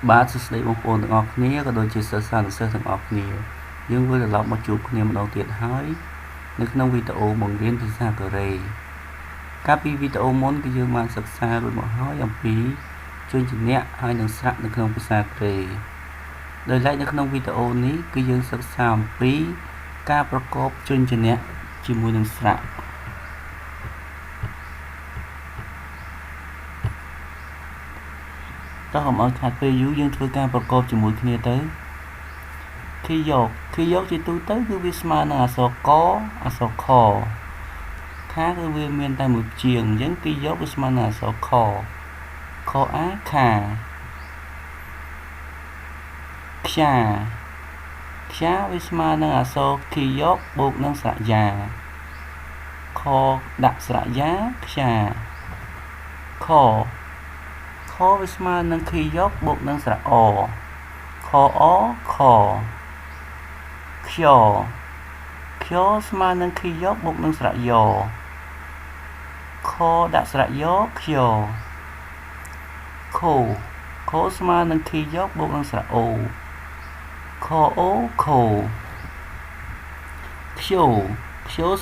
បាទសួស្តីបងប្អូនទាំងអស់គ្នាក៏ដូចជាសិស្សានុសិស្សទាំងអស់គ្នាយើងវិលត្រឡប់មកជួបគ្នាម្ដងទៀតហើយនៅក្នុងវីដេអូបង្រៀនភាសាកូរ៉េកាលពីវីដេអូមុនគឺយើងបានសិក្សារួចមកហើយអំពីជួយជំនះហើយនឹងស្រៈនៅក្នុងភាសាកូរ៉េដោយឡែកនៅក្នុងវីដេអូនេះគឺយើងសិក្សាអំពីការប្រកបជួយជំនះជាមួយនឹងស្រៈតោះកុំឲ្យខាត់ពេលយូរយើងធ្វើការប្រកបជាមួយគ្នាទៅគីយកជាទូទៅគឺវាស្មើនឹងអក្សរកអក្សរខខាគឺវាមានតែមួយជាងអញ្ចឹងគីយកវាស្មើនឹងអក្សរខខអាខាខ្យាវាស្មើនឹងអក្សរគីយកបូកនឹងស្រៈយ៉ាខដាក់ស្រៈយ៉ាខ្យាខវាស្មើនឹងគីយកបូកនឹងស្រៈអខអខខ្យស្មើនឹងគីយកបូកនឹងស្រៈយ៉ខដាក់ស្រៈយ៉ខ្យខស្មើនឹងគីយកបូកនឹងស្រៈអូខអូខខ្យ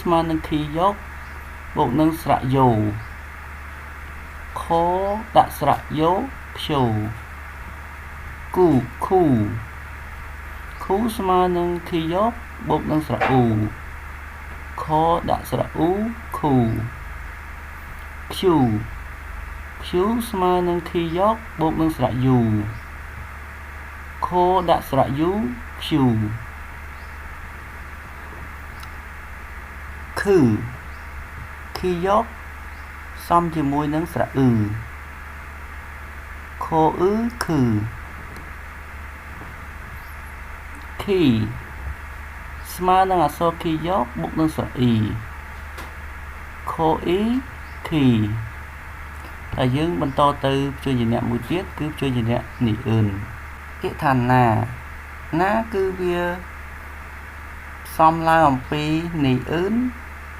ស្មើនឹងគីយកបូកនឹងស្រៈយ៉ខដាក់ស្រៈយ៉ខ្យគូស្មើនឹងគីយកបូកនឹងស្រៈអ៊ូខដាក់ស្រៈអ៊ូខូខ្យូស្មើនឹងគីយកបូកនឹងស្រៈយូខដាក់ស្រៈយូខ្យូគីយកសំជាមួយនឹងស្រៈអ៊ឺខអ៊ឺខឺខីស្មើនឹងអក្សរគីយកបូកនឹងស្រៈអ៊ីខអ៊ីខីហើយយើងបន្តទៅជួយជំនះមួយទៀតគឺជួយជំនះនេះអ៊ឺនពាក្យថាណាគឺវាផ្សំឡើងអំពីនេះអ៊ឺន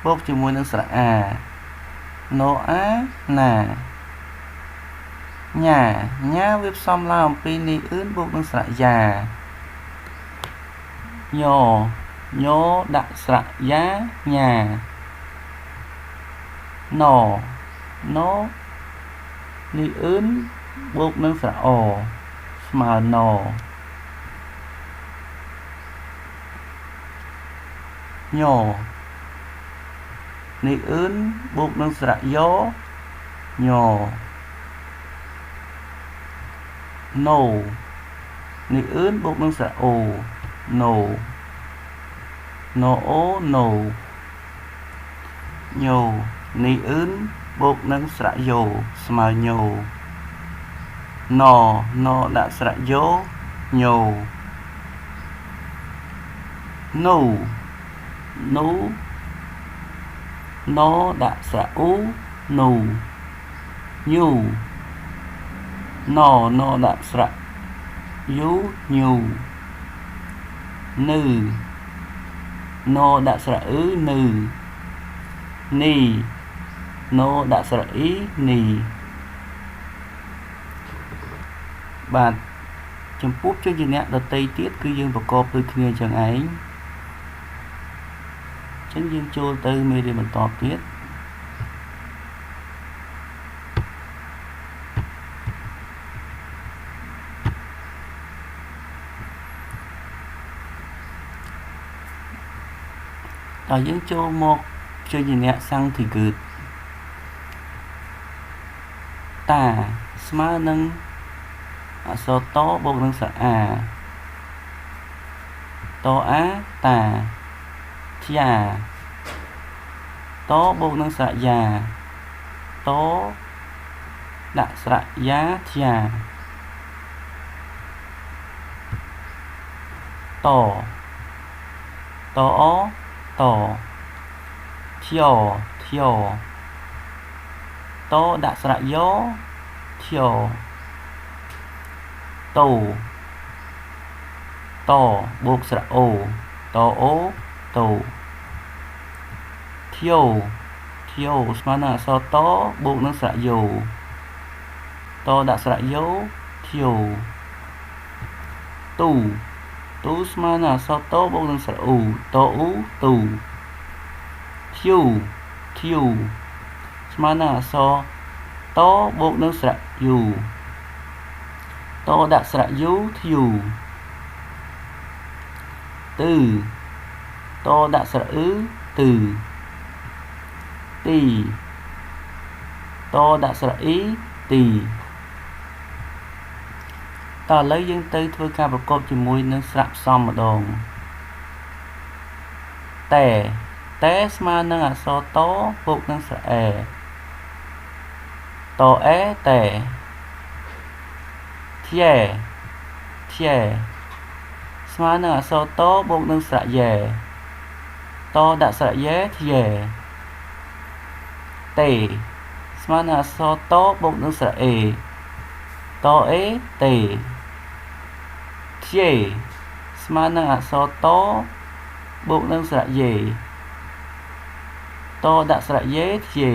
បូកជាមួយនឹងស្រៈអាណូអាណាញ៉ាវាផ្សំឡើងអំពីនេះអ៊ឺនបូកនឹងស្រៈយ៉ាញដាក់ស្រៈយ៉ាញ៉ាណនេះអ៊ឺនបូកនឹងស្រៈអស្មើណញនេះអ៊ឺនបូកនឹងស្រៈយ៉ញណូនេះអ៊ឺនបូកនឹងស្រៈអូណូអូណូញូនេះអ៊ឺនបូកនឹងស្រៈយ៉ស្មើញូណដាក់ស្រៈយ៉ញូណូដាក់ស្រៈអ៊ូនូញូណដាក់ស្រៈយូញូណដាក់ស្រៈអ៊ឺនីណដាក់ស្រៈអ៊ីនីបាទចំពោះជួយជំនះដតីទៀតគឺយើងប្រកបដូចគ្នាចឹងឯងចឹងយើងចូលទៅមេរៀនបន្តទៀតដល់យើងចូលមកជួយជំនះសង្ឃទីគឺតាស្មើនឹងអក្សរតបូកនឹងស្រៈអាតអាតាធ្យាតបូកនឹងស្រៈយ៉ាតដាក់ស្រៈយ៉ាធ្យាតអតធ្យតដាក់ស្រៈយ៉ធ្យតបូកស្រៈអូតអូតធ្យស្មើនឹងអក្សរតបូកនឹងស្រៈយ៉តដាក់ស្រៈយ៉ធ្យ ទូស្មើនឹងអក្សរតបូកនឹងស្រៈអ៊ូតអ៊ូទូធ្យូស្មើនឹងអក្សរតបូកនឹងស្រៈយូតដាក់ស្រៈយូធ្យូទឺតដាក់ស្រៈអ៊ឺទឺទីតដាក់ស្រៈអ៊ីទីតឥឡូវយើងទៅធ្វើការប្រកបជាមួយនឹងស្រៈផ្សំម្ដងតែស្មើនឹងអក្សរតបូកនឹងស្រៈអែតអែតែធ្យែស្មើនឹងអក្សរតបូកនឹងស្រៈយ៉ែតដាក់ស្រៈយ៉ែធ្យែតេស្មើនឹងអក្សរតបូកនឹងស្រៈអេតអេតេធ្យេស្មើនឹងអក្សរតបូកនឹងស្រៈយេតដាក់ស្រៈយេធ្យេ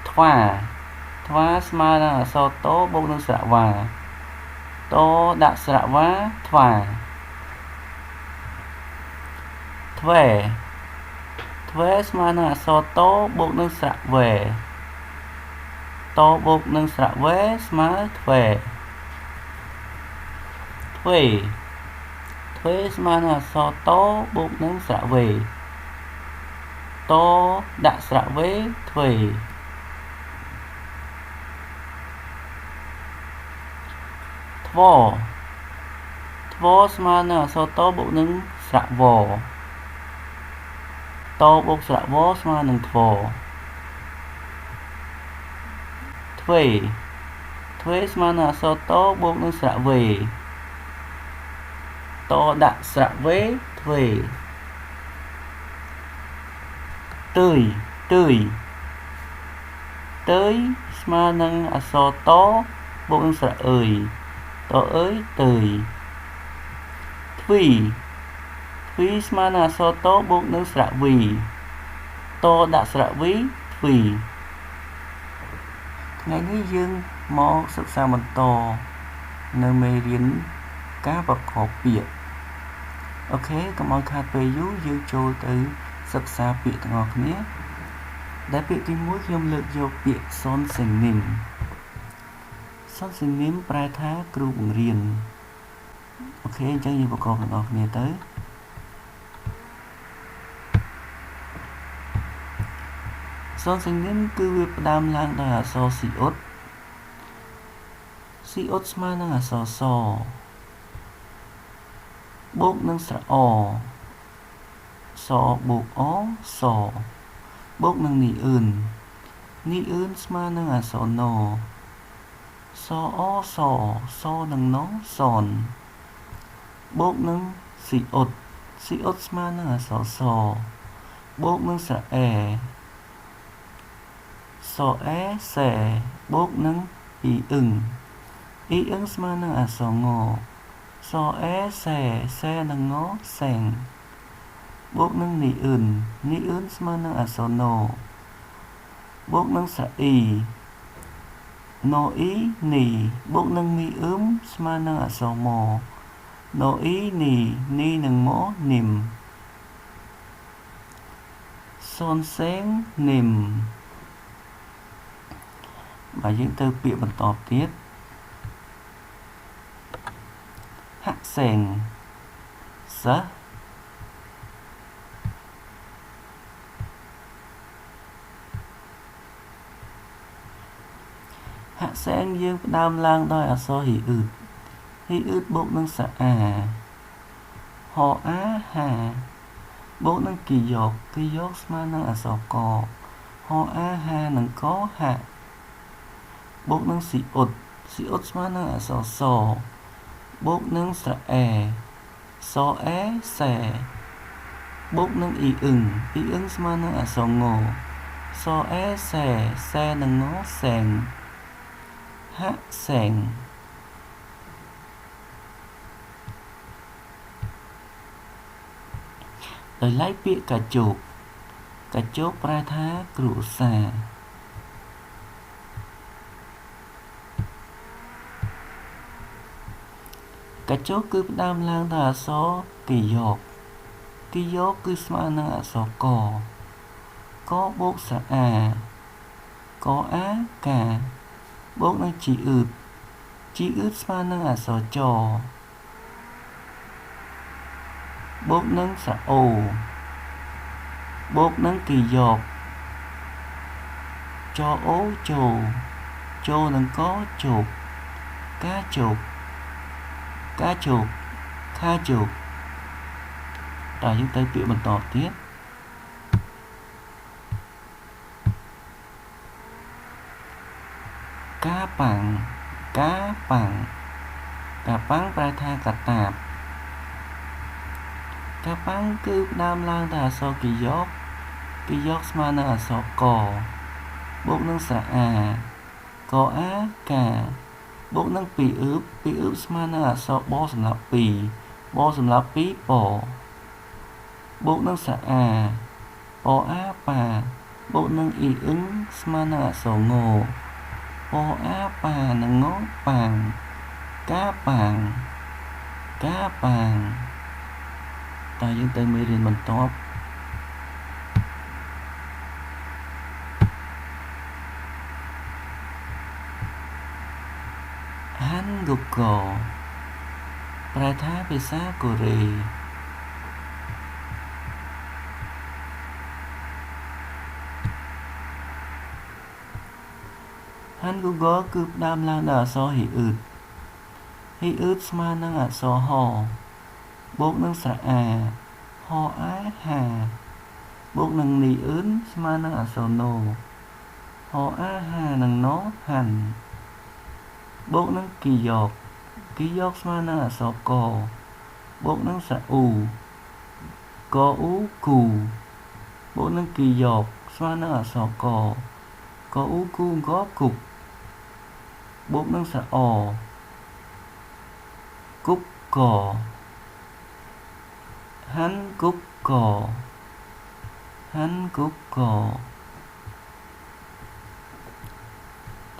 ថ្វាស្មើនឹងអក្សរតបូកនឹងស្រៈវ៉ាតដាក់ស្រៈវ៉ាថ្វាធ្វេស្មើនឹងអក្សរតបូកនឹងស្រៈវែតបូកនឹងស្រៈវែស្មើធ្វេស្មើនឹងអក្សរតបូកនឹងស្រៈវេតដាក់ស្រៈវេធ្វេថ្វស្មើនឹងអក្សរតបូកនឹងស្រៈវតបូកស្រៈវស្មើនឹងថ្វធ្វេស្មើនឹងអក្សរតបូកនឹងស្រៈវេតដាក់ស្រៈវេធ្វេទើយស្មើនឹងអក្សរតបូកនឹងស្រៈអើយតអើយទើយទ្វីស្មើនឹងអក្សរតបូកនឹងស្រៈវីតដាក់ស្រៈវីទ្វីថ្ងៃនេះយើងមកសិក្សាបន្តនៅមេរៀនការប្រកបពាក្យអូខេកុំឲ្យខាតពេលយូរយើងចូលទៅសិក្សាពាក្យទាំងអស់គ្នាដែលពាក្យទី1ខ្ញុំលើកយកពាក្យសុនសេនីមប្រែថាគ្រូបង្រៀនអូខេអញ្ចឹងយើងប្រកបទាំងអស់គ្នាទៅសុនសេនីមគឺវាផ្ដើមឡើងដោយអក្សរស៊ីអ៊ុតស្មើនឹងអក្សរសបូកនឹងស្រៈអសបូកអសបូកនឹងនីអ៊ឿនស្មើនឹងអក្សរណសអសនឹងណសនបូកនឹងស៊ីអ៊ុតស្មើនឹងអក្សរសបូកនឹងស្រៈអែសអែសែបូកនឹងអ៊ីអ៊ឹងស្មើនឹងអក្សรงសអែសែនឹងងសែងបូកនឹងនីអ៊ឿនស្មើនឹងអក្សរណបូកនឹងស្រៈអ៊ីណអ៊ីនីបូកនឹងមីអ៊ឹមស្មើនឹងអក្សរម៉ណអ៊ីនីនឹងម៉នីមសុនសេងនីមបើយើងទៅពាក្យបន្តទៀតហាក់សេងសិស្សហាក់សែងយើងផ្ដើមឡើងដោយអក្សរហ៊ីអ៊ឺតបូកនឹងស្រៈអាហអាហាបូកនឹងគីយកស្មើនឹងអក្សរកហអាហានឹងកហាបូកនឹងស៊ីអ៊ុតស្មើនឹងអក្សរសបូកនឹងស្រៈអែសអែសែបូកនឹងអ៊ីអ៊ឹងស្មើនឹងអក្សรงសអែសែនឹងងសែងហាក់សែងដោយឡែកពាក្យកាជោកប្រែថាគ្រួសារ កាជុកគឺផ្ដើមឡើងដោយអក្សរគីយកគីយកគឺស្មើនឹងអក្សរកកបូកស្រអាកអាកាបូកនឹងជីអ៊ឺតជីអ៊ឺតស្មើនឹងអក្សរចបូកនឹងស្រអូបូកនឹងគីយកចអូចូលនឹងកជោគកាជោគខាជោគតើយើងទៅពាក្យបន្តទៀតកាប៉ាំងប្រែថាកាតាបកាប៉ាំងគឺផ្ដើមឡើងដោយអក្សរគីយកស្មើនឹងអក្សរកបូកនឹងស្រអាកអាកាបូកនឹងពីអ៊ឺបស្មើនឹងអក្សរបសម្រាប់2បសម្រាប់2ពបូកនឹងស្រអាពអាប៉ាបូកនឹងអ៊ីអ៊ឹងស្មើនឹងអក្សរងពអាប៉ានឹងងប៉ាំងកាប៉ាំងតើយើងទៅមេរៀនបន្ទាប់ហាន់ហ្គូកប្រែថាភាសាកូរ៉េហាន់ហ្គូកគឺផ្ដើមឡើងដោយអក្សរហ៊ីអ៊ឺតស្មើនឹងអក្សរហបូកនឹងស្រអាហអាហាបូកនឹងនីអ៊ឺនស្មើនឹងអក្សរណូហអាហានឹងណូហាន់បូកនឹងគីយកស្មើនឹងអក្សរកបូកនឹងស្រអ៊ូកអ៊ូគូបូកនឹងគីយកស្មើនឹងអក្សរកអ៊ូគូកគុកបូកនឹងស្រអគុកកហាន់គុកក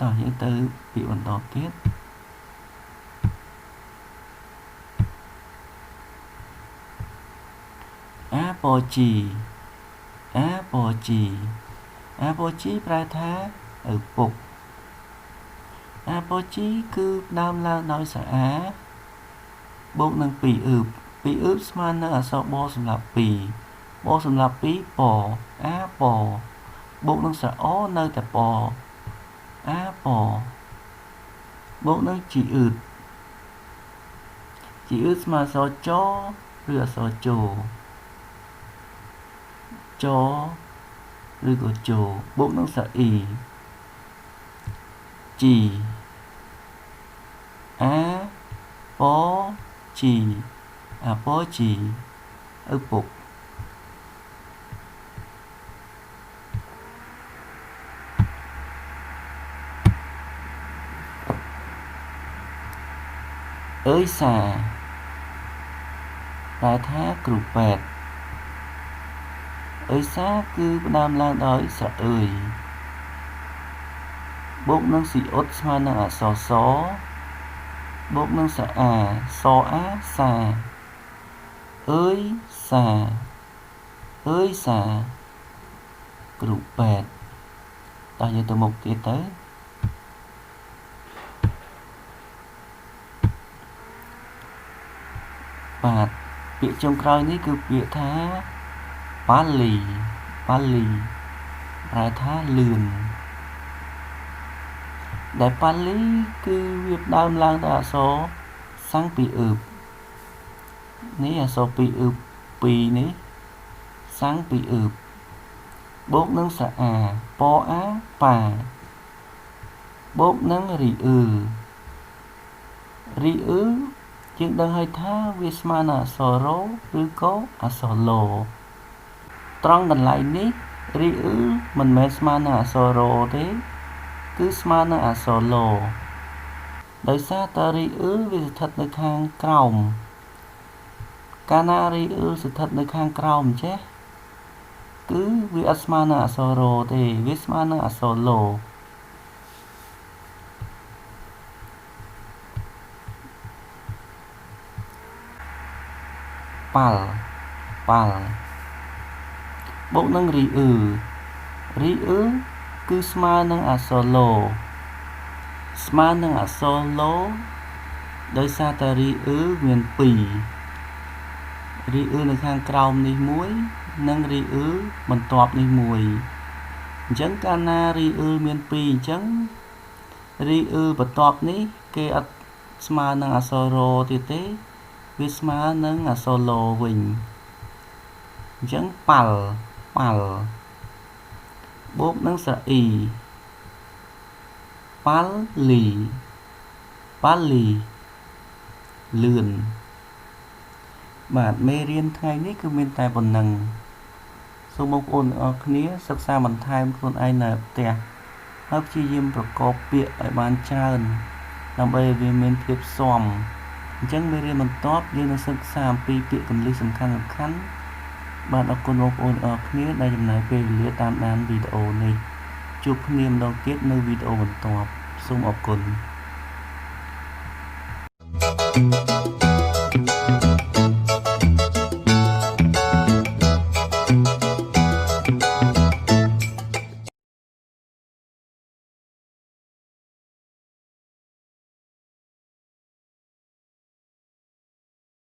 តោះយើងទៅពាក្យបន្តទៀតអាប៉ូជីប្រែថាឪពុកអាប៉ូជីគឺផ្ដើមឡើងដោយស្រអាបូកនឹងពីអ៊ឺបស្មើនឹងអក្សរបសម្រាប់2បសម្រាប់2ពអាពបូកនឹងស្រអនៅតែពអាពបូកនឹងជីអ៊ឺតស្មើអក្សរចឬអក្សរជឬក៏ជបូកនឹងស្រអ៊ីជីអាប៉ជីអាប៉ជីឪពុកអើយសាប្រែថាគ្រូពេទ្យអើយសាគឺផ្ដើមឡើងដោយស្រអើយបូកនឹងស៊ីអ៊ុតស្មើនឹងអក្សរសបូកនឹងស្រអាសអាសាអើយសាគ្រូពេទ្យតោះយើងទៅមុខទៀតទៅបាទពាក្យចុងក្រោយនេះគឺពាក្យថាប៉ាលីប្រែថាលឿនដែលប៉ាលីគឺវាផ្ដើមឡើងដោយអក្សរសាំងពីអ៊ឺបនេះអក្សរពីអ៊ឺប2នេះសាំងពីអ៊ឺบบូកនឹងស្រអាពអាប៉ាបូកនឹងរីអ៊ឺយើងដឹងហើយថាវាស្មើនឹងអក្សររឬក៏អក្សរឡត្រង់កន្លែងនេះរីអ៊ឺមិនមែនស្មើនឹងអក្សររទេគឺស្មើនឹងអក្សរឡដោយសារតែរីអ៊ឺវាស្ថិតនៅខាងក្រោមកាលណារីអ៊ឺស្ថិតនៅខាងក្រោមចេះគឺវាអត់ស្មើនឹងអក្សររទេវាស្មើនឹងអក្សរឡ ប៉ាល់បូកនឹងរីអ៊ឺគឺស្មើនឹងអក្សរឡូដោយសារតែរីអ៊ឺមាន2រីអ៊ឺនៅខាងក្រោមនេះមួយនិងរីអ៊ឺបន្ទាប់នេះមួយអញ្ចឹងកាលណារីអ៊ឺមាន2អញ្ចឹងរីអ៊ឺបន្ទាប់នេះគេអត់ស្មើនឹងអក្សររទៀតទេវាស្មើនឹងអក្សរឡវិញអញ្ចឹងប៉ាល់បូកនឹងស្រអ៊ីប៉ាល់លីលឿនបាទមេរៀនថ្ងៃនេះគឺមានតែប៉ុណ្ណឹងសូមបងប្អូនទាំងអស់គ្នាសិក្សាបន្ថែមខ្លួនឯងនៅផ្ទះហើយព្យាយាមប្រកបពាក្យឲ្យបានច្រើនដើម្បីឲ្យវាមានភាពស៊ាំអញ្ចឹងមេរៀនបន្ទាប់យើងនឹងសិក្សាអំពីពាក្យគន្លឹះសំខាន់បាទអរគុណបងប្អូនទាំងអស់គ្នាដែលចំណាយពេលវេលាតាមដានវីដេអូនេះជួបគ្នាម្ដងទៀតនៅវីដេអូបន្ទាប់សូមអរគុណ